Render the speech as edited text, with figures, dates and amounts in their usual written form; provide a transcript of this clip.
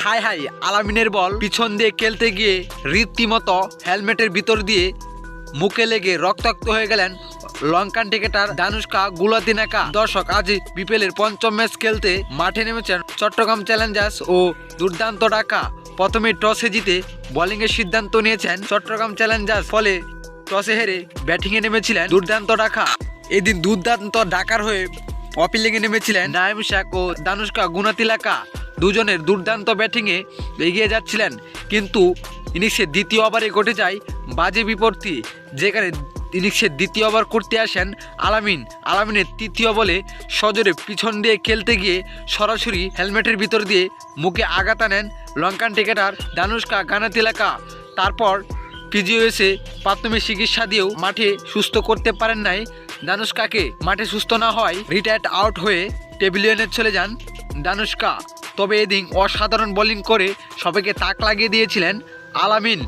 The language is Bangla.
হাই হাই আলামিনের বল পিছন দিয়ে খেলতে গিয়ে রীতিমতো হেলমেটের ভিতর দিয়ে মুখে লেগে রক্তাক্ত হয়ে গেলেন লঙ্কান ক্রিকেটার দানুশকা গুলাতিনাকা। দর্শক, আজ বিপিএলের পঞ্চম ম্যাচ খেলতে মাঠে নেমেছেন চট্টগ্রাম চ্যালেঞ্জার্স ও দুর্দান্ত ঢাকা। প্রথমে টসে জিতে বোলিংয়ের সিদ্ধান্ত নিয়েছেন চট্টগ্রাম চ্যালেঞ্জার্স, ফলে টসে হেরে ব্যাটিংয়ে নেমেছিলেন দুর্দান্ত ঢাকা। এদিন দুর্দান্ত ঢাকার হয়ে অপিলিংয়ে নেমেছিলেন নাইম শেখ ও দানুশকা গুনাতিলাকা। দুজনের দুর্দান্ত ব্যাটিংয়ে এগিয়ে যাচ্ছিলেন, কিন্তু ইনিংসের দ্বিতীয় ওভারে ঘটে যায় বাজে বিপত্তি, যেখানে ইনিংসের দ্বিতীয় ওভার করতে আসেন আলামিনের তৃতীয় বলে সজোরে পিছন দিয়ে খেলতে গিয়ে সরাসরি হেলমেটের ভিতর দিয়ে মুখে আঘাত আনেন লঙ্কান ক্রিকেটার দানুশকা গুনাতিলাকা। তারপর পিজিওএসে প্রাথমিক চিকিৎসা দিয়েও মাঠে সুস্থ করতে পারেন নাই দানুশকাকে। মাঠে সুস্থ না হয় রিটায়ার্ড আউট হয়ে টেবিলিয়নে চলে যান দানুশকা। তবে এদিন অসাধারণ বোলিং করে সবাইকে তাক লাগিয়ে দিয়েছিলেন আলামিন।